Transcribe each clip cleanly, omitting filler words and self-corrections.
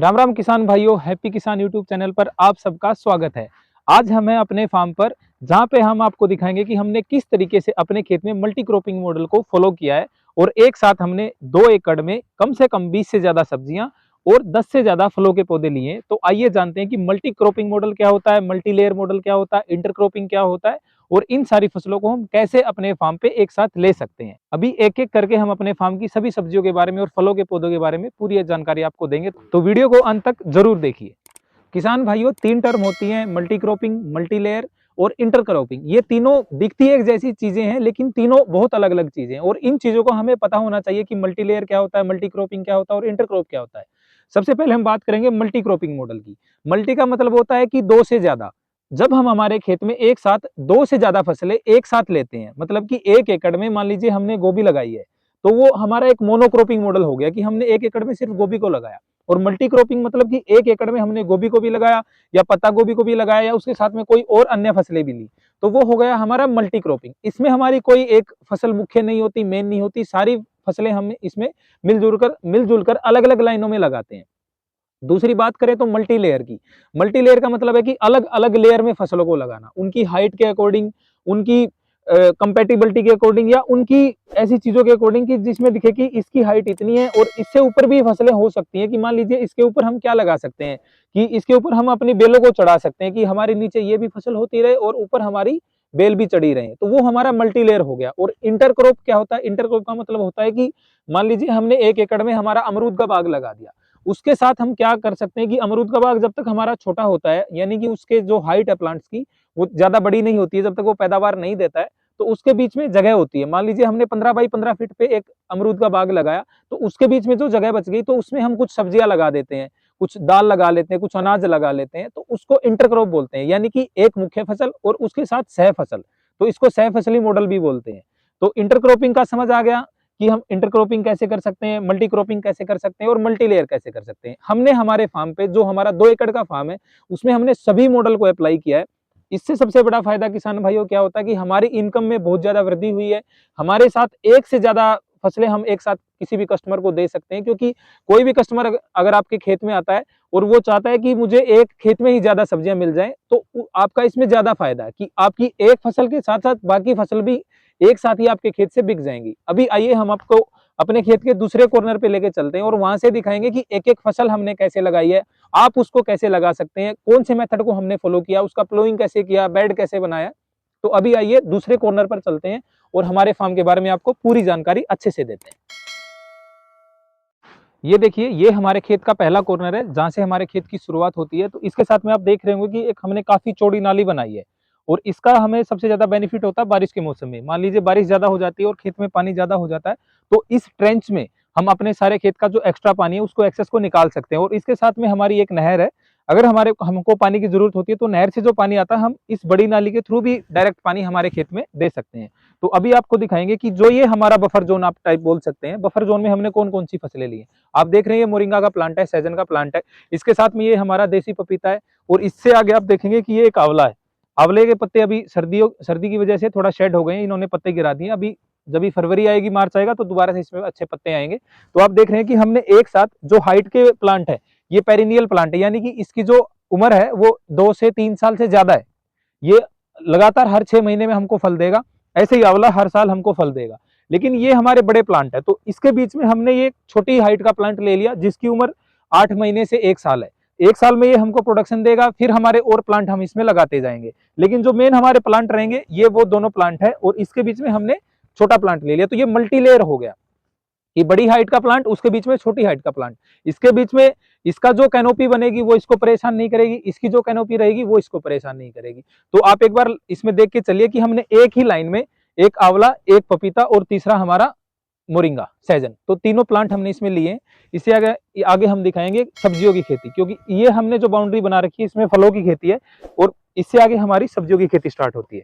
राम राम किसान भाइयों, हैप्पी किसान यूट्यूब चैनल पर आप सबका स्वागत है। आज हम हैं अपने फार्म पर, जहां पे हम आपको दिखाएंगे कि हमने किस तरीके से अपने खेत में मल्टी क्रॉपिंग मॉडल को फॉलो किया है और एक साथ हमने 2 एकड़ में कम से कम 20 से ज्यादा सब्जियां और 10 से ज्यादा फलों के पौधे लिए। तो आइए जानते हैं कि मल्टी क्रॉपिंग मॉडल क्या होता है, मल्टी लेयर मॉडल क्या होता है, इंटर क्रॉपिंग क्या होता है और इन सारी फसलों को हम कैसे अपने फार्म पे एक साथ ले सकते हैं। अभी एक एक करके हम अपने फार्म की सभी सब्जियों के बारे में और फलों के पौधों के बारे में पूरी जानकारी आपको देंगे, तो वीडियो को अंत तक जरूर देखिए। किसान भाइयों, 3 टर्म होती हैं, मल्टी क्रॉपिंग, मल्टी लेयर और इंटर क्रॉपिंग। ये तीनों दिखती एक जैसी चीजें हैं, लेकिन तीनों बहुत अलग अलग चीजें हैं और इन चीजों को हमें पता होना चाहिए कि मल्टी लेयर क्या होता है, मल्टी क्रॉपिंग क्या होता है और इंटर क्रॉप क्या होता है। सबसे पहले हम बात करेंगे मल्टी क्रॉपिंग मॉडल की। मल्टी का मतलब होता है कि 2 से ज्यादा। जब हम हमारे खेत में एक साथ 2 से ज्यादा फसलें एक साथ लेते हैं, मतलब कि 1 एकड़ में मान लीजिए हमने गोभी लगाई है, तो वो हमारा एक मोनोक्रॉपिंग मॉडल हो गया कि हमने 1 एकड़ में सिर्फ गोभी को लगाया। और मल्टी क्रॉपिंग मतलब कि 1 एकड़ में हमने गोभी को भी लगाया या पत्ता गोभी को भी लगाया या उसके साथ में कोई और अन्य फसलें भी ली, तो वो हो गया हमारा मल्टी क्रॉपिंग। इसमें हमारी कोई एक फसल मुख्य नहीं होती, मेन नहीं होती, सारी फसलें हम इसमें मिलजुल कर अलग अलग लाइनों में लगाते हैं। दूसरी बात करें तो मल्टी लेयर की। मल्टी लेयर का मतलब है कि अलग अलग लेयर में फसलों को लगाना, उनकी हाइट के अकॉर्डिंग, उनकी कंपेटिबिलिटी के अकॉर्डिंग या उनकी ऐसी चीजों के अकॉर्डिंग कि जिसमें दिखे कि इसकी हाइट इतनी है और इससे ऊपर भी फसलें हो सकती हैं। कि मान लीजिए इसके ऊपर हम क्या लगा सकते हैं कि इसके ऊपर हम अपनी बेलों को चढ़ा सकते हैं कि हमारे नीचे ये भी फसल होती रहे और ऊपर हमारी बेल भी चढ़ी रहे, तो वो हमारा मल्टी लेयर हो गया। और इंटरक्रॉप क्या होता है? इंटरक्रॉप का मतलब होता है कि मान लीजिए हमने 1 एकड़ में हमारा अमरूद का बाग लगा दिया, उसके साथ हम क्या कर सकते हैं कि अमरूद का बाग जब तक हमारा छोटा होता है, यानी कि उसके जो हाइट है प्लांट्स की वो ज्यादा बड़ी नहीं होती है, जब तक वो पैदावार नहीं देता है, तो उसके बीच में जगह होती है। मान लीजिए हमने 15 बाई 15 फीट पे एक अमरूद का बाग लगाया, तो उसके बीच में जो जगह बच गई तो उसमें हम कुछ सब्जियां लगा देते हैं, कुछ दाल लगा लेते हैं, कुछ अनाज लगा लेते हैं, तो उसको इंटरक्रॉप बोलते हैं। यानी कि एक मुख्य फसल और उसके साथ सह फसल, तो इसको सह फसली मॉडल भी बोलते हैं। तो इंटरक्रॉपिंग का समझ आ गया कि हम इंटरक्रॉपिंग कैसे कर सकते हैं, मल्टी क्रॉपिंग कैसे कर सकते हैं और मल्टी लेयर कैसे कर सकते हैं। हमने हमारे फार्म पे, जो हमारा 2 एकड़ का फार्म है, उसमें हमने सभी मॉडल को अप्लाई किया है। इससे सबसे बड़ा फायदा किसान भाइयों क्या होता है कि हमारी इनकम में बहुत ज्यादा वृद्धि हुई है। हमारे साथ एक से ज्यादा फसलें हम एक साथ किसी भी कस्टमर को दे सकते हैं, क्योंकि कोई भी कस्टमर अगर आपके खेत में आता है और वो चाहता है कि मुझे एक खेत में ही ज्यादा सब्जियां मिल जाएं, तो आपका इसमें ज्यादा फायदा है कि आपकी एक फसल के साथ साथ बाकी फसल भी एक साथ ही आपके खेत से बिक जाएंगी। अभी आइए हम आपको अपने खेत के दूसरे कॉर्नर पे लेके चलते हैं और वहां से दिखाएंगे कि एक एक फसल हमने कैसे लगाई है, आप उसको कैसे लगा सकते हैं, कौन से मेथड को हमने फॉलो किया, उसका प्लोइंग कैसे किया, बेड कैसे बनाया। तो अभी आइए दूसरे कॉर्नर पर चलते हैं और हमारे फार्म के बारे में आपको पूरी जानकारी अच्छे से देते हैं। ये देखिए, ये हमारे खेत का पहला कॉर्नर है जहां से हमारे खेत की शुरुआत होती है। तो इसके साथ में आप देख रहे होंगे कि एक हमने काफी चौड़ी नाली बनाई है और इसका हमें सबसे ज्यादा बेनिफिट होता है बारिश के मौसम में। मान लीजिए बारिश ज्यादा हो जाती है और खेत में पानी ज्यादा हो जाता है, तो इस ट्रेंच में हम अपने सारे खेत का जो एक्स्ट्रा पानी है उसको एक्सेस को निकाल सकते हैं। और इसके साथ में हमारी एक नहर है, अगर हमको पानी की जरूरत होती है तो नहर से जो पानी आता है हम इस बड़ी नाली के थ्रू भी डायरेक्ट पानी हमारे खेत में दे सकते हैं। तो अभी आपको दिखाएंगे कि जो ये हमारा बफर जोन आप टाइप बोल सकते हैं, बफर जोन में हमने कौन कौन सी फसलें ली हैं। आप देख रहे हैं ये मोरिंगा का प्लांट है, सहजन का प्लांट है, इसके साथ में ये हमारा देसी पपीता है और इससे आगे आप देखेंगे कि ये एक आंवला है। आंवले के पत्ते अभी सर्दी की वजह से थोड़ा शेड हो गए हैं, इन्होंने पत्ते गिरा दिए। अभी जब भी फरवरी आएगी, मार्च आएगा, तो दोबारा से इसमें अच्छे पत्ते आएंगे। तो आप देख रहे हैं कि हमने एक साथ जो हाइट के प्लांट है, ये पेरिनियल प्लांट है, यानी कि इसकी जो उम्र है वो 2 से 3 साल से ज्यादा है। ये लगातार हर 6 महीने में हमको फल देगा। ऐसे ही आंवला हर साल हमको फल देगा। लेकिन ये हमारे बड़े प्लांट है, तो इसके बीच में हमने ये छोटी हाइट का प्लांट ले लिया जिसकी उम्र 8 महीने से 1 साल है। 1 साल में ये हमको प्रोडक्शन देगा, फिर हमारे और प्लांट हम इसमें लगाते जाएंगे। लेकिन जो मेन हमारे प्लांट रहेंगे ये वो दोनों प्लांट है और इसके बीच में हमने छोटा प्लांट ले लिया, तो ये मल्टी लेयर हो गया कि बड़ी हाइट का प्लांट, उसके बीच में छोटी हाइट का प्लांट। इसके बीच में इसका जो कैनोपी बनेगी वो इसको परेशान नहीं करेगी, इसकी जो कैनोपी रहेगी वो इसको परेशान नहीं करेगी। तो आप एक बार इसमें देख के चलिए कि हमने एक ही लाइन में एक आंवला, एक पपीता और तीसरा हमारा मोरिंगा, सहजन, तो तीनों प्लांट हमने इसमें लिए। इससे आगे आगे हम दिखाएंगे सब्जियों की खेती, क्योंकि ये हमने जो बाउंड्री बना रखी है इसमें फलों की खेती है और इससे आगे हमारी सब्जियों की खेती स्टार्ट होती है।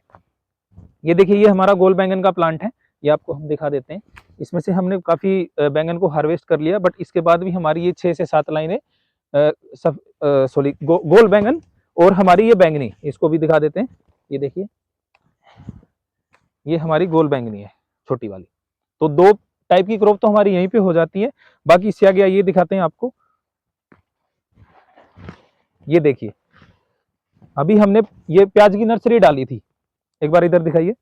ये देखिए, ये हमारा गोल बैंगन का प्लांट है, ये आपको हम दिखा देते हैं। इसमें से हमने काफी बैंगन को हार्वेस्ट कर लिया, बट इसके बाद भी हमारी ये 6 से 7 लाइनें सब सॉरी गोल बैंगन और हमारी ये बैंगनी, इसको भी दिखा देते हैं। ये देखिए, ये हमारी गोल बैंगनी है, छोटी वाली। तो 2 टाइप की क्रॉप तो हमारी यहीं पे हो जाती है। बाकी इससे आगे ये दिखाते हैं आपको। ये देखिए, अभी हमने ये प्याज की नर्सरी डाली थी, एक बार इधर दिखाइए।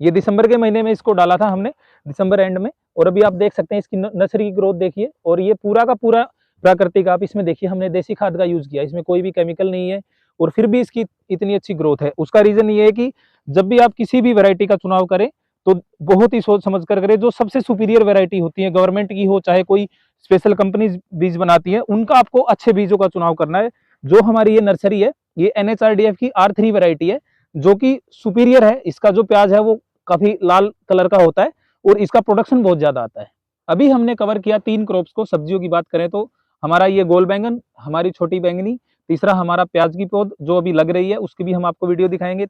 ये दिसंबर के महीने में इसको डाला था हमने, दिसंबर एंड में, और अभी आप देख सकते हैं इसकी नर्सरी की ग्रोथ देखिए। और ये पूरा का पूरा प्राकृतिक, आप इसमें देखिए हमने देसी खाद का यूज किया, इसमें कोई भी केमिकल नहीं है, और फिर भी इसकी इतनी अच्छी ग्रोथ है। उसका रीजन ये है कि जब भी आप किसी भी वैरायटी का चुनाव करें तो बहुत ही सोच समझ कर करें। जो सबसे सुपीरियर वैरायटी होती है, गवर्नमेंट की हो चाहे कोई स्पेशल कंपनी बीज बनाती है, उनका आपको अच्छे बीजों का चुनाव करना है। जो हमारी ये नर्सरी है, ये NHRDF की R3 वैरायटी है, जो कि सुपीरियर है। इसका जो प्याज है वो काफी लाल कलर का होता है, और इसका प्रोडक्शन बहुत ज्यादा आता है। अभी हमने कवर किया 3 क्रॉप्स को। सब्जियों की बात करें तो हमारा ये गोल बैंगन, हमारी छोटी बैंगनी, तीसरा हमारा प्याज की पौध जो अभी लग रही है, उसकी भी हम आपको वीडियो दिखाएंगे।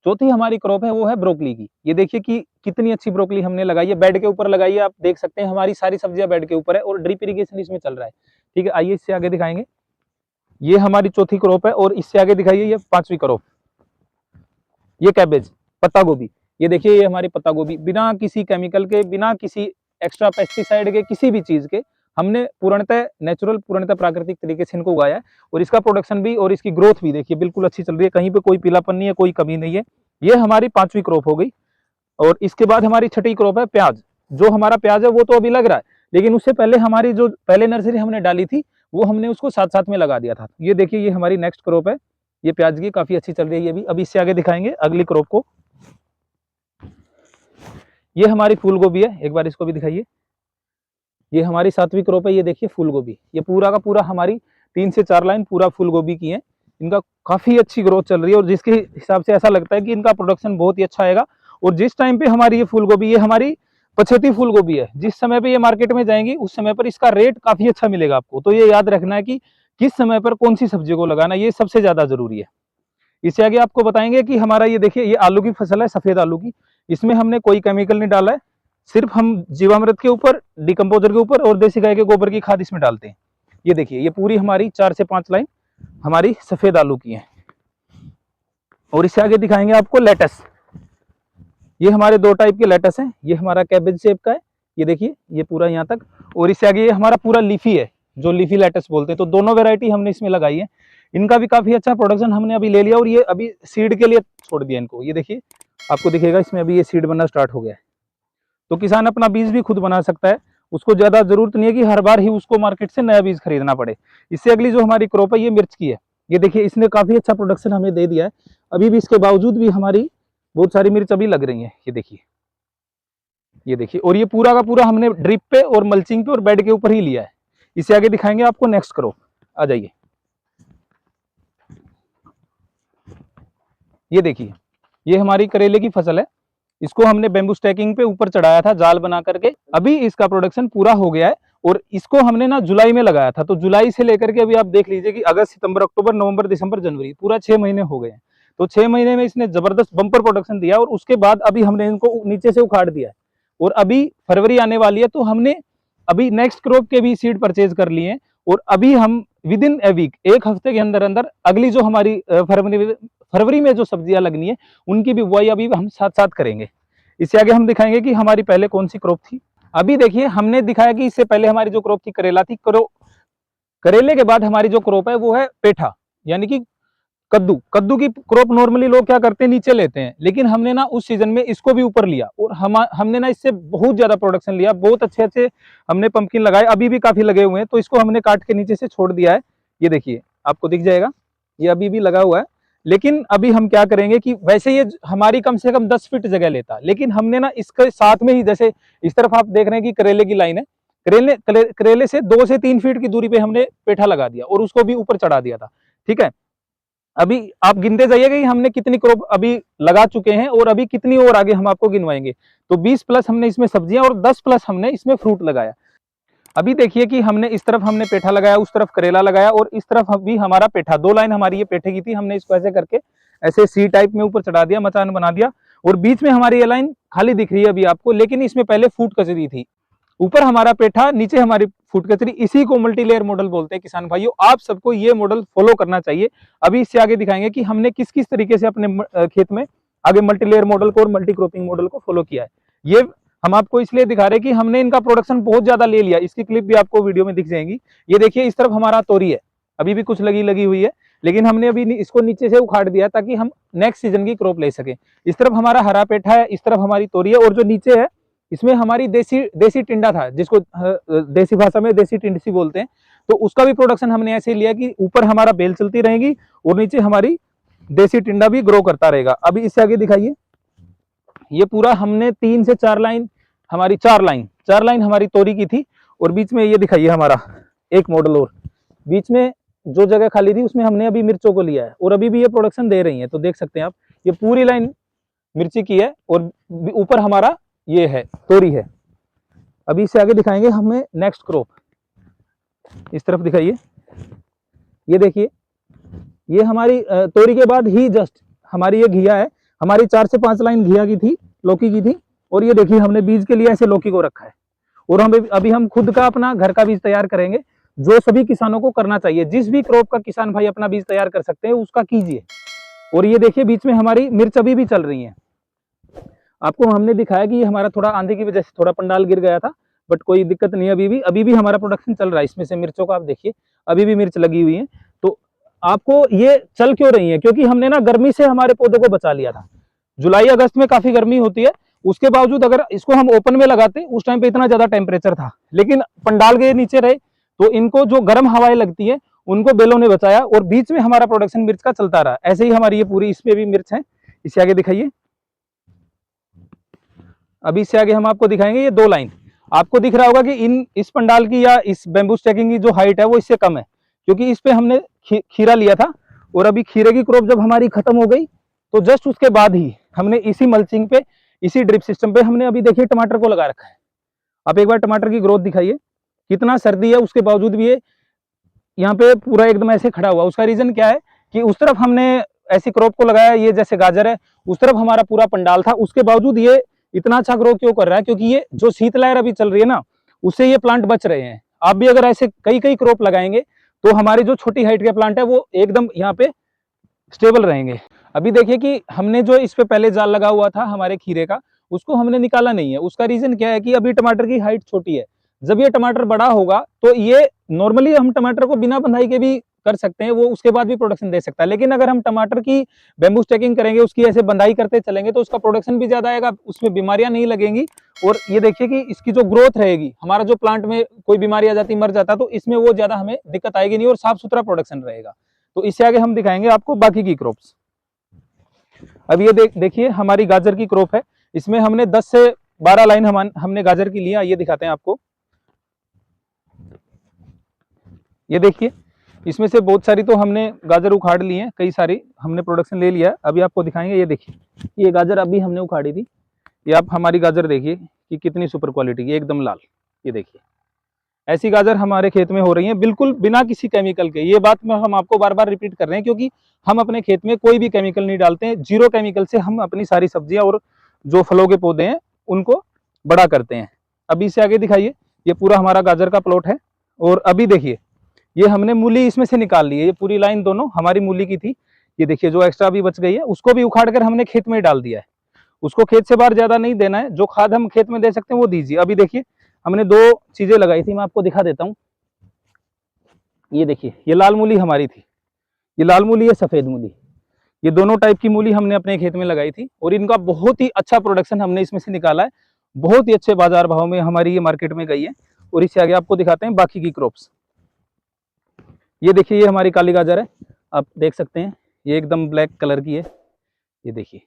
चौथी हमारी क्रॉप है वो है ब्रोकली की। ये देखिए कि कितनी अच्छी ब्रोकली हमने लगाई है, बेड के ऊपर लगाई है। आप देख सकते हैं हमारी सारी सब्जियां बेड के ऊपर है, और ड्रिप इरिगेशन इसमें चल रहा है। ठीक है, आइए इससे आगे दिखाएंगे। ये हमारी चौथी क्रॉप है, और इससे आगे दिखाइए ये 5वीं क्रॉप, ये कैबेज, पत्ता गोभी। ये देखिए ये हमारी पत्ता गोभी, बिना किसी केमिकल के, बिना किसी एक्स्ट्रा पेस्टिसाइड के, किसी भी चीज के, हमने पूर्णतः नेचुरल, पूर्णतः प्राकृतिक तरीके से इनको उगाया है। और इसका प्रोडक्शन भी और इसकी ग्रोथ भी देखिए बिल्कुल अच्छी चल रही है, कहीं पे कोई पीलापन नहीं है, कोई कमी नहीं है। ये हमारी 5वीं क्रॉप हो गई। और इसके बाद हमारी छठी क्रॉप है प्याज। जो हमारा प्याज है वो तो अभी लग रहा है, लेकिन उससे पहले हमारी जो पहले नर्सरी हमने डाली थी, वो हमने उसको साथ साथ में लगा दिया था। ये देखिए ये हमारी नेक्स्ट क्रॉप है, ये प्याज की काफी अच्छी चल रही है ये भी। अभी इससे आगे दिखाएंगे अगली क्रॉप को। ये हमारी फूल गोभी है, एक बार इसको भी दिखाइए। ये हमारी 7वीं क्रॉप है, ये देखिए फूल गोभी। ये पूरा का पूरा हमारी 3 से 4 लाइन पूरा फूल गोभी की है। इनका काफी अच्छी ग्रोथ चल रही है, और जिसके हिसाब से ऐसा लगता है कि इनका प्रोडक्शन बहुत ही अच्छा आएगा। और जिस टाइम पे हमारी ये फूल गोभी, ये हमारी पछेती फूल गोभी है, जिस समय पे ये मार्केट में जाएंगी उस समय पर इसका रेट काफी अच्छा मिलेगा आपको। तो ये याद रखना है कि किस समय पर कौन सी सब्जी को लगाना, ये सबसे ज्यादा जरूरी है। इससे आगे आपको बताएंगे कि हमारा ये देखिए ये आलू की फसल है, सफेद आलू की। इसमें हमने कोई केमिकल नहीं डाला है, सिर्फ हम जीवामृत के ऊपर, डिकम्पोजर के ऊपर और देसी गाय के गोबर की खाद इसमें डालते हैं। ये देखिए ये पूरी हमारी 4 से 5 लाइन हमारी सफेद आलू की है। और इससे आगे दिखाएंगे आपको लेटस। ये हमारे 2 टाइप के लेटस हैं। ये हमारा कैबेज शेप का है, ये देखिए ये पूरा यहाँ तक। और इससे आगे ये हमारा पूरा लीफी है, जो लीफी लेटस बोलते हैं। तो दोनों वेरायटी हमने इसमें लगाई है। इनका भी काफी अच्छा प्रोडक्शन हमने अभी ले लिया, और ये अभी सीड के लिए छोड़ दिया इनको। ये देखिए आपको दिखेगा इसमें अभी ये सीड बनना स्टार्ट हो गया है। तो किसान अपना बीज भी खुद बना सकता है, उसको ज्यादा जरूरत नहीं है कि हर बार ही उसको मार्केट से नया बीज खरीदना पड़े। इससे अगली जो हमारी क्रॉप है ये मिर्च की है। ये देखिए इसने काफी अच्छा प्रोडक्शन हमें दे दिया है। अभी भी इसके बावजूद भी हमारी बहुत सारी मिर्च अभी लग रही है। ये देखिए, ये देखिए, और ये पूरा का पूरा हमने ड्रिप पे और मल्चिंग पे और बेड के ऊपर ही लिया है। इससे आगे दिखाएंगे आपको नेक्स्ट क्रॉप, आ जाइए। ये देखिए ये हमारी करेले की फसल है। इसको हमने बेम्बू स्टैकिंग पे ऊपर चढ़ाया था जाल बना करके। अभी इसका प्रोडक्शन पूरा हो गया है, और इसको हमने ना जुलाई में लगाया था। तो जुलाई से लेकर के अभी आप देख लीजिए कि अगस्त, सितंबर, अक्टूबर, नवंबर, दिसंबर, जनवरी, पूरा 6 महीने हो गए हैं। तो 6 महीने में इसने जबरदस्त बम्पर प्रोडक्शन दिया, और उसके बाद अभी हमने इनको नीचे से उखाड़ दिया है। और अभी फरवरी आने वाली है, तो हमने अभी नेक्स्ट क्रॉप के भी सीड परचेज कर लिए हैं। और अभी हम विद इन ए वीक, एक हफ्ते के अंदर अंदर अगली जो हमारी फरवरी में जो सब्जियां लगनी है, उनकी भी बुआई अभी हम साथ साथ करेंगे। इससे आगे हम दिखाएंगे कि हमारी पहले कौन सी क्रॉप थी। अभी देखिए हमने दिखाया कि इससे पहले हमारी जो क्रॉप थी करेला थी। करेले के बाद हमारी जो क्रॉप है वो है पेठा, यानी कि कद्दू। कद्दू की क्रॉप नॉर्मली लोग क्या करते हैं, नीचे लेते हैं, लेकिन हमने ना उस सीजन में इसको भी ऊपर लिया, और हमने ना इससे बहुत ज्यादा प्रोडक्शन लिया। बहुत अच्छे अच्छे हमने पंपकिन लगाए, अभी भी काफी लगे हुए हैं। तो इसको हमने काट के नीचे से छोड़ दिया है। ये देखिए आपको दिख जाएगा, ये अभी भी लगा हुआ है। लेकिन अभी हम क्या करेंगे कि वैसे ये हमारी कम से कम 10 फीट जगह लेता, लेकिन हमने ना इसके साथ में ही, जैसे इस तरफ आप देख रहे हैं कि करेले की लाइन है, करेले से 2 से 3 फीट की दूरी पे हमने पेठा लगा दिया, और उसको भी ऊपर चढ़ा दिया था। ठीक है, अभी आप गिनते जाइएगा कि हमने कितनी क्रॉप अभी लगा चुके हैं, और अभी कितनी और आगे हम आपको गिनवाएंगे। तो 20 प्लस हमने इसमें सब्जियां, और 10 प्लस हमने इसमें फ्रूट लगाया। अभी देखिए कि हमने इस तरफ हमने पेठा लगाया, उस तरफ करेला लगाया, और इस तरफ भी हमारा पेठा। 2 लाइन हमारी ये पेठे की थी। हमने इसको ऐसे करके ऐसे सी टाइप में ऊपर चढ़ा दिया, मचान बना दिया, और बीच में हमारी ये लाइन खाली दिख रही है अभी आपको, लेकिन इसमें पहले फूट कचरी थी। ऊपर हमारा पेठा, नीचे हमारी फूट कचरी। इसी को मल्टीलेयर मॉडल बोलते हैं किसान भाइयों। आप सबको ये मॉडल फॉलो करना चाहिए। अभी इससे आगे दिखाएंगे कि हमने किस किस तरीके से अपने खेत में आगे मल्टीलेयर मॉडल को और मल्टी क्रॉपिंग मॉडल को फॉलो किया है। ये हम आपको इसलिए दिखा रहे हैं कि हमने इनका प्रोडक्शन बहुत ज्यादा ले लिया। इसकी क्लिप भी आपको वीडियो में दिख जाएंगी। ये देखिए इस तरफ हमारा तोरी है, अभी भी कुछ लगी हुई है, लेकिन हमने अभी इसको नीचे से उखाड़ दिया ताकि हम नेक्स्ट सीजन की क्रॉप ले सके। इस तरफ हमारा हरा पेठा है, इस तरफ हमारी तोरी है, और जो नीचे है इसमें हमारी देसी टिंडा था, जिसको देसी भाषा में देसी टिंडसी बोलते हैं। तो उसका भी प्रोडक्शन हमने ऐसे लिया कि ऊपर हमारा बेल चलती रहेगी और नीचे हमारी देसी टिंडा भी ग्रो करता रहेगा। अभी इससे आगे दिखाइए, ये पूरा हमने 3 से 4 लाइन, हमारी 4 लाइन हमारी तोरी की थी, और बीच में ये दिखाइए हमारा एक मॉडल, और बीच में जो जगह खाली थी उसमें हमने अभी मिर्चों को लिया है, और अभी भी ये प्रोडक्शन दे रही है। तो देख सकते हैं आप, ये पूरी लाइन मिर्ची की है और ऊपर हमारा ये है तोरी है। अभी इससे आगे दिखाएंगे हमें नेक्स्ट क्रॉप। इस तरफ दिखाइए, ये देखिए, ये हमारी तोरी के बाद ही जस्ट हमारी ये घिया है। हमारी 4 से 5 लाइन घिया की थी, लौकी की थी, और ये देखिए हमने बीज के लिए ऐसे लौकी को रखा है। और हम अभी हम खुद का अपना घर का बीज तैयार करेंगे, जो सभी किसानों को करना चाहिए। जिस भी क्रॉप का किसान भाई अपना बीज तैयार कर सकते हैं उसका कीजिए। और ये देखिए बीच में हमारी मिर्च अभी भी चल रही है। आपको हमने दिखाया कि ये हमारा थोड़ा आंधी की वजह से थोड़ा पंडाल गिर गया था, बट कोई दिक्कत नहीं, अभी भी हमारा प्रोडक्शन चल रहा है। इसमें से मिर्चों का आप देखिए, अभी भी मिर्च लगी हुई है। तो आपको ये चल क्यों रही है? क्योंकि हमने ना गर्मी से हमारे पौधों को बचा लिया था। जुलाई अगस्त में काफी गर्मी होती है, उसके बावजूद अगर इसको हम ओपन में लगाते, उस टाइम पे इतना ज्यादा टेम्परेचर था, लेकिन पंडाल के नीचे रहे तो इनको जो गर्म हवाएं लगती है उनको बेलों ने बचाया, और बीच में हमारा प्रोडक्शन मिर्च का चलता रहा। ऐसे ही हमारी ये पूरी, इसमें भी मिर्च है। इससे आगे दिखाइए, अभी इससे आगे हम आपको दिखाएंगे ये 2 लाइन। आपको दिख रहा होगा कि इस पंडाल की या इस बैम्बू स्टैकिंग की जो हाइट है वो इससे कम है, क्योंकि इस पे हमने खीरा लिया था। और अभी खीरे की क्रॉप जब हमारी खत्म हो गई तो जस्ट उसके बाद ही हमने इसी मल्चिंग पे, इसी ड्रिप सिस्टम पे हमने अभी देखिए टमाटर को लगा रखा है। आप एक बार टमाटर की ग्रोथ दिखाइए, कितना सर्दी है उसके बावजूद भी ये यहाँ पे पूरा एकदम ऐसे खड़ा हुआ। उसका रीजन क्या है कि उस तरफ हमने ऐसी क्रॉप को लगाया, ये जैसे गाजर है, उस तरफ हमारा पूरा पंडाल था, उसके बावजूद ये इतना अच्छा ग्रो क्यों कर रहा है? क्योंकि ये जो शीतलहर अभी चल रही है ना, उससे ये प्लांट बच रहे हैं। आप भी अगर ऐसे कई कई क्रॉप लगाएंगे तो हमारी जो छोटी हाइट के प्लांट है वो एकदम यहाँ पे स्टेबल रहेंगे। अभी देखिए कि हमने जो इस पे पहले जाल लगा हुआ था हमारे खीरे का, उसको हमने निकाला नहीं है। उसका रीजन क्या है कि अभी टमाटर की हाइट छोटी है। जब ये टमाटर बड़ा होगा तो ये नॉर्मली हम टमाटर को बिना बंधाई के भी कर सकते हैं, वो उसके बाद भी प्रोडक्शन दे सकता है। लेकिन अगर हम टमाटर की बैम्बू स्टैकिंग करेंगे, उसकी ऐसे बंधाई करते चलेंगे, तो उसका प्रोडक्शन भी ज्यादा आएगा, उसमें बीमारियां नहीं लगेंगी। और ये देखिए कि इसकी जो ग्रोथ रहेगी, हमारा जो प्लांट में कोई बीमारी आ जाती, मर जाता, तो इसमें वो ज्यादा हमें दिक्कत आएगी नहीं, और साफ सुथरा प्रोडक्शन रहेगा। तो इससे आगे हम दिखाएंगे आपको बाकी की क्रॉप्स। अब ये देखिए हमारी गाजर की क्रॉप है। इसमें हमने 10 से 12 लाइन हमने गाजर की लिया। ये दिखाते हैं आपको, ये देखिए इसमें से बहुत सारी तो हमने गाजर उखाड़ ली है, कई सारी हमने प्रोडक्शन ले लिया। अभी आपको दिखाएंगे, ये देखिए ये गाजर अभी हमने उखाड़ी थी। ये आप हमारी गाजर देखिए कि कितनी सुपर क्वालिटी की, एकदम लाल। ये देखिए ऐसी गाजर हमारे खेत में हो रही है, बिल्कुल बिना किसी केमिकल के। ये बात में हम आपको बार बार रिपीट कर रहे हैं, क्योंकि हम अपने खेत में कोई भी केमिकल नहीं डालते हैं। 0 केमिकल से हम अपनी सारी सब्जियां और जो फलों के पौधे हैं उनको बड़ा करते हैं। अभी इससे आगे दिखाइए, ये पूरा हमारा गाजर का प्लॉट है। और अभी देखिए ये हमने मूली इसमें से निकाल ली है, ये पूरी लाइन दोनों हमारी मूली की थी। ये देखिए जो एक्स्ट्रा अभी बच गई है उसको भी उखाड़ कर हमने खेत में डाल दिया है। उसको खेत से बाहर ज्यादा नहीं देना है, जो खाद हम खेत में दे सकते हैं वो दीजिए। अभी देखिए हमने 2 चीजें लगाई थी, मैं आपको दिखा देता हूँ। ये देखिए ये लाल मूली हमारी थी, ये लाल मूली है, सफेद मूली। ये दोनों टाइप की मूली हमने अपने खेत में लगाई थी, और इनका बहुत ही अच्छा प्रोडक्शन हमने इसमें से निकाला है। बहुत ही अच्छे बाजार भाव में हमारी ये मार्केट में गई है। और इससे आगे आपको दिखाते हैं बाकी की क्रॉप्स। ये देखिए ये हमारी काली गाजर है, आप देख सकते हैं, ये एकदम ब्लैक कलर की है। ये देखिए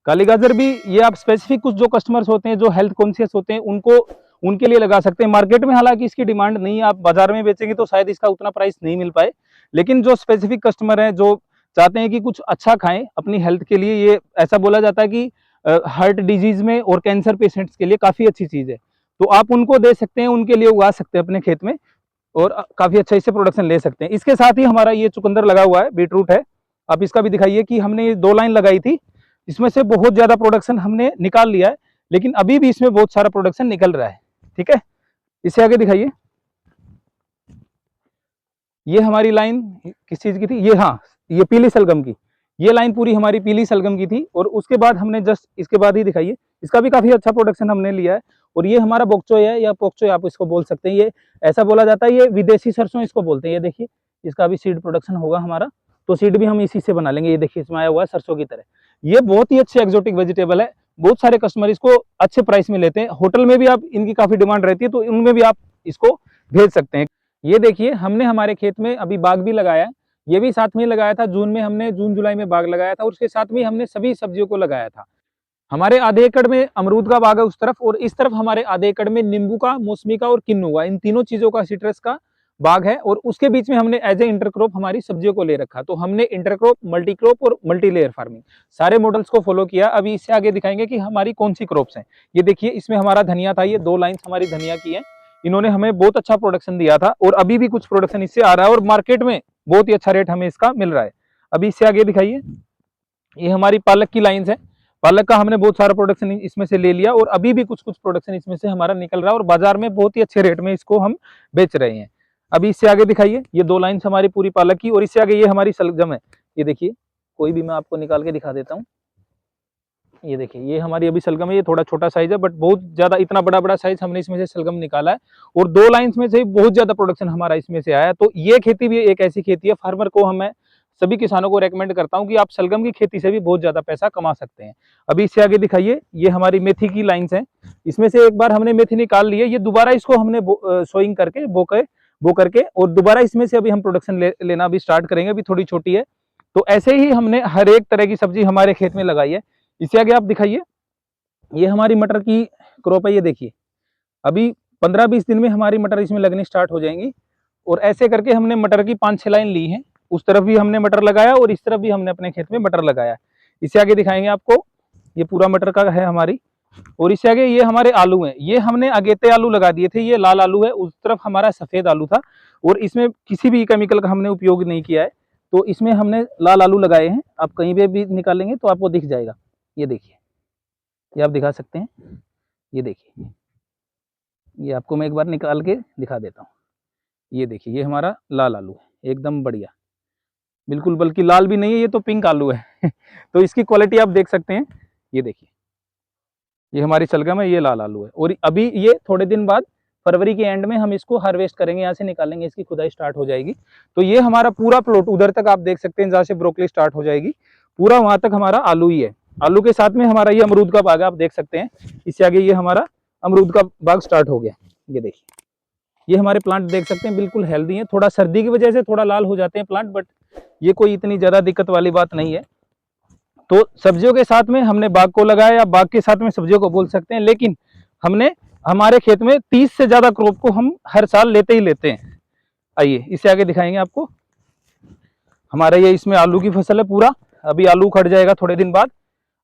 काली गाजर भी, ये आप स्पेसिफिक कुछ जो कस्टमर्स होते हैं जो हेल्थ कॉन्शियस होते हैं उनके लिए लगा सकते हैं। मार्केट में हालांकि इसकी डिमांड नहीं है, आप बाजार में बेचेंगे तो शायद इसका उतना प्राइस नहीं मिल पाए। लेकिन जो स्पेसिफिक कस्टमर हैं जो चाहते हैं कि कुछ अच्छा खाएं अपनी हेल्थ के लिए, ये ऐसा बोला जाता है कि हार्ट डिजीज में और कैंसर पेशेंट्स के लिए काफी अच्छी चीज है। तो आप उनको दे सकते हैं, उनके लिए उगा सकते हैं अपने खेत में, और काफी अच्छा इससे प्रोडक्शन ले सकते हैं। इसके साथ ही हमारा ये चुकंदर लगा हुआ है, बीटरूट है। आप इसका भी दिखाइए कि हमने ये 2 लाइन लगाई थी, इसमें से बहुत ज्यादा प्रोडक्शन हमने निकाल लिया है, लेकिन अभी भी इसमें बहुत सारा प्रोडक्शन निकल रहा है। ठीक है, इसे आगे दिखाइए। ये हमारी लाइन किस चीज की थी? ये, हाँ, ये पीली सलगम की। ये लाइन पूरी हमारी पीली सलगम की थी। और उसके बाद हमने जस्ट इसके बाद ही दिखाइए, इसका भी काफी अच्छा प्रोडक्शन हमने लिया है। और ये हमारा बोक्चोय है, या पोक्चोय आप इसको बोल सकते हैं। ये ऐसा बोला जाता है, ये विदेशी सरसों इसको बोलते हैं। ये देखिए इसका अभी सीड प्रोडक्शन होगा हमारा, तो सीड भी हम इसी से बना लेंगे। ये देखिए इसमें आया हुआ है सरसों की तरह। ये बहुत ही अच्छे एक्सोटिक वेजिटेबल है, बहुत सारे कस्टमर इसको अच्छे प्राइस में लेते हैं। होटल में भी आप इनकी काफी डिमांड रहती है, तो उनमें भी आप इसको भेज सकते हैं। ये देखिए हमने हमारे खेत में अभी बाग भी लगाया है, ये भी साथ में ही लगाया था। जून में हमने जून जुलाई में बाग लगाया था और उसके साथ में हमने सभी सब्जियों को लगाया था। हमारे आधे एकड़ में अमरूद का बाग है उस तरफ, और इस तरफ हमारे आधे एकड़ में नींबू का, मौसमी का और किन्नू का, इन तीनों चीजों का, सिट्रस का बाग है। और उसके बीच में हमने एज ए इंटरक्रॉप हमारी सब्जियों को ले रखा। तो हमने इंटरक्रॉप, मल्टी क्रॉप और मल्टी लेयर फार्मिंग सारे मॉडल्स को फॉलो किया। अभी इससे आगे दिखाएंगे कि हमारी कौन सी क्रॉप्स हैं। ये देखिए इसमें हमारा धनिया था, ये 2 लाइन्स हमारी धनिया की है। इन्होंने हमें बहुत अच्छा प्रोडक्शन दिया था और अभी भी कुछ प्रोडक्शन इससे आ रहा है और मार्केट में बहुत ही अच्छा रेट हमें इसका मिल रहा है। अभी इससे आगे दिखाइए, ये हमारी पालक की लाइन्स है। पालक का हमने बहुत सारा प्रोडक्शन इसमें से ले लिया और अभी भी कुछ कुछ प्रोडक्शन इसमें से हमारा निकल रहा है और बाजार में बहुत ही अच्छे रेट में इसको हम बेच रहे हैं। अभी इससे आगे दिखाइए, ये 2 लाइन्स हमारी पूरी पालक की, और इससे आगे ये हमारी सलगम है। ये देखिए, कोई भी मैं आपको निकाल के दिखा देता हूँ। ये देखिए, ये हमारी अभी सलगम है। ये थोड़ा छोटा साइज है, बट बहुत ज्यादा इतना बड़ा बड़ा साइज हमने इसमें से सलगम निकाला है और 2 लाइन्स में से बहुत ज्यादा प्रोडक्शन हमारा इसमें से आया। तो ये खेती भी एक ऐसी खेती है, फार्मर को हमें सभी किसानों को रेकमेंड करता हूं कि आप सलगम की खेती से भी बहुत ज्यादा पैसा कमा सकते हैं। अभी इससे आगे दिखाइए, ये हमारी मेथी की लाइन्स हैं। इसमें से एक बार हमने मेथी निकाल ली है, ये दोबारा इसको हमने सोइंग करके बो करके और दोबारा इसमें से अभी हम प्रोडक्शन लेना भी स्टार्ट करेंगे। अभी थोड़ी छोटी है। तो ऐसे ही हमने हर एक तरह की सब्जी हमारे खेत में लगाई है। इससे आगे आप दिखाइए, ये हमारी मटर की क्रॉप है। ये देखिए, अभी 15-20 दिन में हमारी मटर इसमें लगनी स्टार्ट हो जाएंगी। और ऐसे करके हमने मटर की 5-6 लाइन ली हैं। उस तरफ भी हमने मटर लगाया और इस तरफ भी हमने अपने खेत में मटर लगाया। इससे आगे दिखाएंगे आपको, ये पूरा मटर का है हमारी। और इससे आगे ये हमारे आलू हैं। ये हमने अगेते आलू लगा दिए थे, ये लाल आलू है। उस तरफ हमारा सफेद आलू था और इसमें किसी भी केमिकल का हमने उपयोग नहीं किया है। तो इसमें हमने लाल आलू लगाए हैं। आप कहीं पे भी निकालेंगे तो आपको दिख जाएगा। ये देखिए, ये आप दिखा सकते हैं। ये देखिए, ये आपको मैं एक बार निकाल के दिखा देता हूँ। ये देखिए, ये हमारा लाल आलू है, एकदम बढ़िया, बिल्कुल, बल्कि लाल भी नहीं है, ये तो पिंक आलू है। तो इसकी क्वालिटी आप देख सकते हैं। ये देखिए, ये हमारी सलगम है, ये लाल आलू है। और अभी ये थोड़े दिन बाद फरवरी के एंड में हम इसको हार्वेस्ट करेंगे, यहाँ से निकालेंगे, इसकी खुदाई स्टार्ट हो जाएगी। तो ये हमारा पूरा प्लॉट उधर तक आप देख सकते हैं, जहाँ से ब्रोकली स्टार्ट हो जाएगी, पूरा वहां तक हमारा आलू ही है। आलू के साथ में हमारा ये अमरूद का बाग है, आप देख सकते हैं। इससे आगे ये हमारा अमरूद का बाग स्टार्ट हो गया। ये देखिए, ये हमारे प्लांट देख सकते हैं, बिल्कुल हेल्दी है। थोड़ा सर्दी की वजह से थोड़ा लाल हो जाते हैं प्लांट, बट ये कोई इतनी ज्यादा दिक्कत वाली बात नहीं है। तो सब्जियों के साथ में हमने बाग को लगाया, या बाग के साथ में सब्जियों को बोल सकते हैं। लेकिन हमने हमारे खेत में 30 से ज्यादा क्रॉप को हम हर साल लेते ही लेते हैं। आइए इससे आगे दिखाएंगे आपको। हमारा ये इसमें आलू की फसल है पूरा, अभी आलू खड़ जाएगा थोड़े दिन बाद।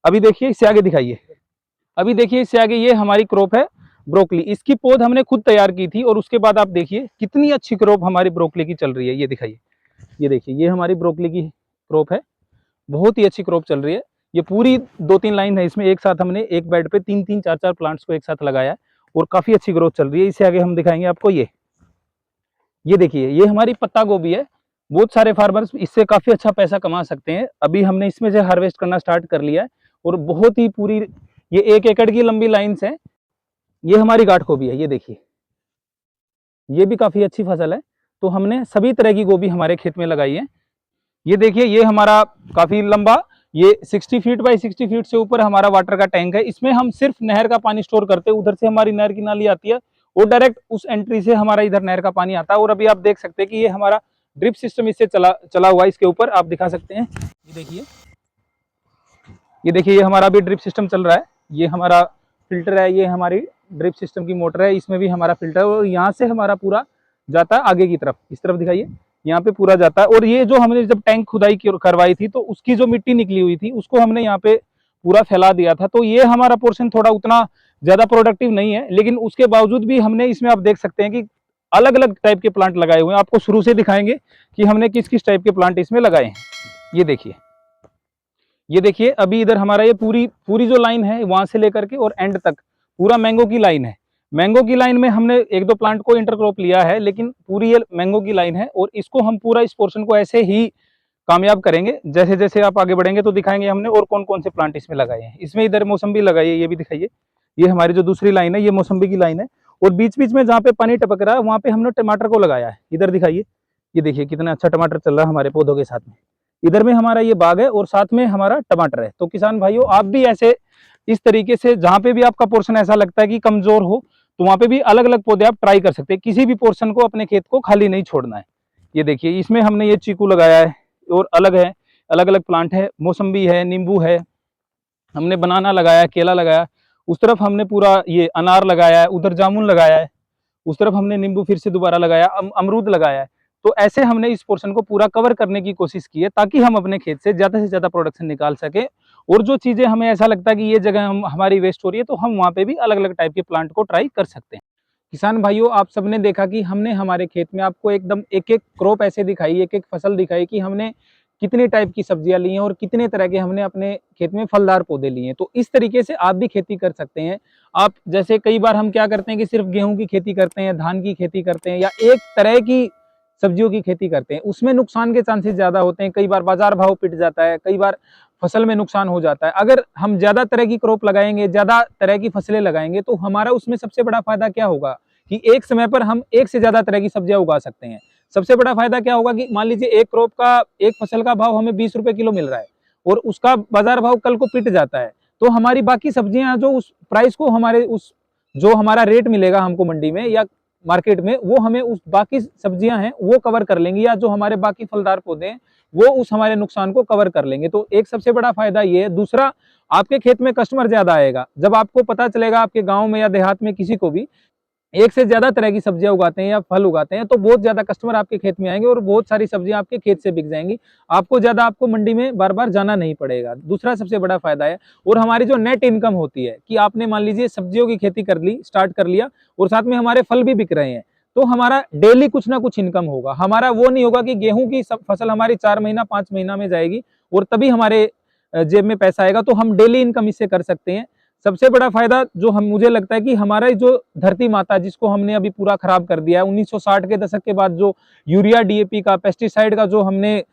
अभी देखिए, इससे आगे दिखाइए। अभी देखिए, इससे आगे ये हमारी क्रॉप है ब्रोकली। इसकी पौध हमने खुद तैयार की थी और उसके बाद आप देखिए कितनी अच्छी क्रॉप हमारी ब्रोकली की चल रही है। ये दिखाइए, ये देखिए, ये हमारी ब्रोकली की क्रॉप है, बहुत ही अच्छी क्रॉप चल रही है। ये पूरी 2-3 लाइन है, इसमें एक साथ हमने एक बेड पे 3-3, 4-4 प्लांट्स को एक साथ लगाया है और काफी अच्छी ग्रोथ चल रही है। इससे आगे हम दिखाएंगे आपको। ये देखिए, ये हमारी पत्ता गोभी है। बहुत सारे फार्मर्स इससे काफी अच्छा पैसा कमा सकते हैं। अभी हमने इसमें से हार्वेस्ट करना स्टार्ट कर लिया है और बहुत ही पूरी, ये 1 एकड़ की लंबी लाइन्स है। ये हमारी गाठ गोभी है। ये देखिए, ये भी काफी अच्छी फसल है। तो हमने सभी तरह की गोभी हमारे खेत में लगाई है। ये देखिए, ये हमारा काफी लंबा, ये 60 फीट बाई 60 फीट से ऊपर हमारा वाटर का टैंक है। इसमें हम सिर्फ नहर का पानी स्टोर करते हैं। उधर से हमारी नहर की नाली आती है और डायरेक्ट उस एंट्री से हमारा इधर नहर का पानी आता है। और अभी आप देख सकते हैं कि ये हमारा ड्रिप सिस्टम इससे चला हुआ है। इसके ऊपर आप दिखा सकते हैं। ये देखिए, ये देखिए, ये हमारा भी ड्रिप सिस्टम चल रहा है। ये हमारा फिल्टर है, ये हमारी ड्रिप सिस्टम की मोटर है, इसमें भी हमारा फिल्टर है। और यहाँ से हमारा पूरा जाता है आगे की तरफ, इस तरफ दिखाइए, यहाँ पे पूरा जाता है। और ये जो हमने जब टैंक खुदाई करवाई थी तो उसकी जो मिट्टी निकली हुई थी उसको हमने यहाँ पे पूरा फैला दिया था। तो ये हमारा पोर्शन थोड़ा उतना ज्यादा प्रोडक्टिव नहीं है, लेकिन उसके बावजूद भी हमने इसमें, आप देख सकते हैं कि अलग अलग टाइप के प्लांट लगाए हुए हैं। आपको शुरू से दिखाएंगे कि हमने किस किस टाइप के प्लांट इसमें लगाए हैं। ये देखिए, ये देखिए, अभी इधर हमारा ये पूरी जो लाइन है वहां से लेकर के और एंड तक पूरा मैंगो की लाइन है। मैंगो की लाइन में हमने 1-2 प्लांट को इंटरक्रॉप लिया है, लेकिन पूरी ये मैंगो की लाइन है। और इसको हम पूरा, इस पोर्शन को ऐसे ही कामयाब करेंगे। जैसे जैसे आप आगे बढ़ेंगे तो दिखाएंगे हमने और कौन कौन से प्लांट इसमें लगाए हैं। इसमें इधर मौसम्बी लगाई है, ये भी दिखाइए। ये हमारी जो दूसरी लाइन है, ये मौसम्बी की लाइन है। और बीच बीच में जहाँ पे पानी टपक रहा है वहां पे हमने टमाटर को लगाया है। इधर दिखाइए, ये देखिए कितना अच्छा टमाटर चल रहा है हमारे पौधों के साथ में। इधर में हमारा ये बाग है और साथ में हमारा टमाटर है। तो किसान भाइयों, आप भी ऐसे इस तरीके से जहाँ पे भी आपका पोर्शन ऐसा लगता है कि कमजोर हो, तो वहां पे भी अलग अलग पौधे आप ट्राई कर सकते हैं। किसी भी पोर्शन को अपने खेत को खाली नहीं छोड़ना है। ये देखिए इसमें हमने ये चीकू लगाया है और अलग है, अलग अलग प्लांट है, मौसम्बी है, नींबू है, हमने बनाना लगाया, केला लगाया। उस तरफ हमने पूरा ये अनार लगाया है, उधर जामुन लगाया है, उस तरफ हमने नींबू फिर से दोबारा लगाया, अमरूद लगाया है। तो ऐसे हमने इस पोर्शन को पूरा कवर करने की कोशिश की है ताकि हम अपने खेत से ज्यादा प्रोडक्शन निकाल सके। और जो चीजें हमें ऐसा लगता है कि ये जगह हमारी वेस्ट हो रही है, तो हम वहां पे भी अलग अलग टाइप के प्लांट को ट्राई कर सकते हैं। किसान भाइयों, आप सबने देखा कि हमने हमारे खेत में आपको एकदम एक एक क्रॉप ऐसे दिखाई, एक एक फसल दिखाई कि हमने कितने टाइप की सब्जियां ली हैं और कितने तरह के हमने अपने खेत में फलदार पौधे लिए हैं। तो इस तरीके से आप भी खेती कर सकते हैं। आप जैसे कई बार हम क्या करते हैं कि सिर्फ गेहूं की खेती करते हैं, धान की खेती करते हैं या एक तरह की सब्जियों की खेती करते हैं, उसमें नुकसान के चांसेस ज्यादा होते हैं। कई बार बाजार भाव पिट जाता है, कई बार फसल में नुकसान हो जाता है। अगर हम ज्यादा तरह की क्रॉप लगाएंगे, ज्यादा तरह की फसलें लगाएंगे, तो हमारा उसमें सबसे बड़ा फायदा क्या होगा कि एक समय पर हम एक से ज्यादा तरह की सब्जियां उगा सकते हैं। सबसे बड़ा फायदा क्या होगा कि मान लीजिए एक क्रॉप का, एक फसल का भाव हमें 20 रुपए किलो मिल रहा है और उसका बाजार भाव कल को पिट जाता है, तो हमारी बाकी सब्जियां जो उस प्राइस को हमारे उस जो हमारा रेट मिलेगा हमको मंडी में या मार्केट में, वो हमें उस बाकी सब्जियां हैं वो कवर कर लेंगी, या जो हमारे बाकी फलदार पौधे हैं वो उस हमारे नुकसान को कवर कर लेंगे। तो एक सबसे बड़ा फायदा ये है। दूसरा, आपके खेत में कस्टमर ज्यादा आएगा। जब आपको पता चलेगा आपके गांव में या देहात में किसी को भी एक से ज्यादा तरह की सब्जियां उगाते हैं या फल उगाते हैं, तो बहुत ज्यादा कस्टमर आपके खेत में आएंगे और बहुत सारी सब्जियां आपके खेत से बिक जाएंगी। आपको मंडी में बार बार जाना नहीं पड़ेगा। दूसरा सबसे बड़ा फायदा है। और हमारी जो नेट इनकम होती है कि आपने मान लीजिए सब्जियों की खेती कर ली, स्टार्ट कर लिया और साथ में हमारे फल भी बिक रहे हैं, तो हमारा डेली कुछ ना कुछ इनकम होगा। हमारा वो नहीं होगा कि गेहूं की फसल हमारी 4 महीना 5 महीना में जाएगी और तभी हमारे जेब में पैसा आएगा। तो हम डेली इनकम इससे कर सकते हैं। सबसे बड़ा फायदा जो हम मुझे लगता है कि हमारा जो धरती माता जिसको हमने अभी पूरा खराब कर दिया है, 1960 के दशक के बाद जो यूरिया डीएपी का, पेस्टिसाइड का जो हमने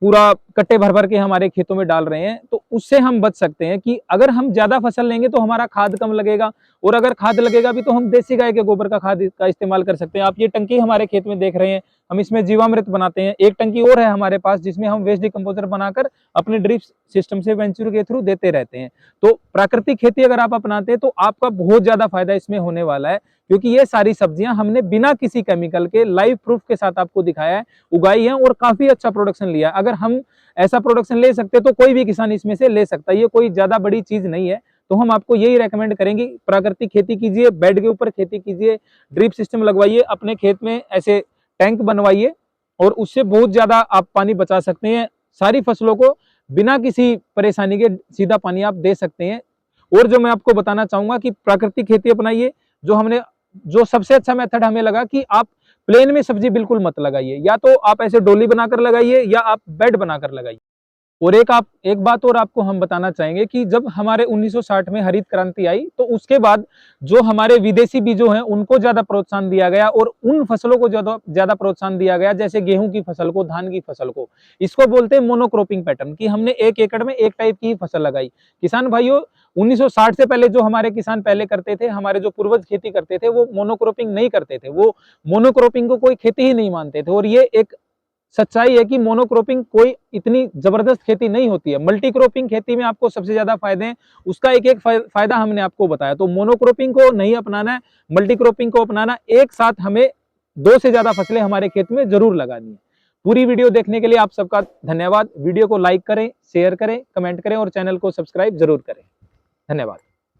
पूरा कट्टे भर भर के हमारे खेतों में डाल रहे हैं, तो उससे हम बच सकते हैं कि अगर हम ज्यादा फसल लेंगे तो हमारा खाद कम लगेगा, और अगर खाद लगेगा भी तो हम देसी गाय के गोबर का खाद का इस्तेमाल कर सकते हैं। आप ये टंकी हमारे खेत में देख रहे हैं, हम इसमें जीवामृत बनाते हैं। एक टंकी और है हमारे पास जिसमें हम वेस्ट डिकम्पोजर बनाकर अपने ड्रिप सिस्टम से वेंचर के थ्रू देते रहते हैं। तो प्राकृतिक खेती अगर आप अपनाते हैं तो आपका बहुत ज्यादा फायदा इसमें होने वाला है, क्योंकि ये सारी सब्जियां हमने बिना किसी केमिकल के लाइव प्रूफ के साथ आपको दिखाया है, उगाई है और काफी अच्छा प्रोडक्शन लिया है। अगर हम ऐसा प्रोडक्शन ले सकते तो कोई भी किसान इसमें से ले सकता है। ये कोई ज्यादा बड़ी चीज नहीं है। तो हम आपको यही रेकमेंड करेंगे, प्राकृतिक खेती कीजिए, बेड के ऊपर खेती कीजिए, ड्रिप सिस्टम लगवाइए, अपने खेत में ऐसे टैंक बनवाइए और उससे बहुत ज्यादा आप पानी बचा सकते हैं। सारी फसलों को बिना किसी परेशानी के सीधा पानी आप दे सकते हैं। और जो मैं आपको बताना चाहूंगा कि प्राकृतिक खेती अपनाइए। जो सबसे अच्छा मेथड हमें लगा कि आप प्लेन में सब्जी बिल्कुल मत लगाइए, या तो आप ऐसे डोली बनाकर लगाइए या आप बेड बनाकर लगाइए। और एक बात और आपको हम बताना चाहेंगे कि जब हमारे 1960 में हरित क्रांति आई, तो उसके बाद जो हमारे विदेशी बीजों हैं उनको ज्यादा प्रोत्साहन दिया गया और उन फसलों को ज्यादा प्रोत्साहन दिया गया, जैसे गेहूं की फसल को, धान की फसल को। इसको बोलते हैं मोनोक्रॉपिंग पैटर्न, कि हमने एक एकड़ में एक टाइप की फसल लगाई। किसान भाइयों, 1960 से पहले जो हमारे किसान पहले करते थे, हमारे जो पूर्वज खेती करते थे, वो मोनोक्रॉपिंग नहीं करते थे। वो मोनोक्रॉपिंग को कोई खेती ही नहीं मानते थे। और ये एक सच्चाई है कि मोनोक्रॉपिंग कोई इतनी जबरदस्त खेती नहीं होती है। मल्टीक्रॉपिंग खेती में आपको सबसे ज्यादा फायदे हैं। उसका एक एक फायदा हमने आपको बताया। तो मोनोक्रॉपिंग को नहीं अपनाना है, मल्टीक्रॉपिंग को अपनाना। एक साथ हमें 2 से ज्यादा फसलें हमारे खेत में जरूर लगानी है। पूरी वीडियो देखने के लिए आप सबका धन्यवाद। वीडियो को लाइक करें, शेयर करें, कमेंट करें और चैनल को सब्सक्राइब जरूर करें। धन्यवाद।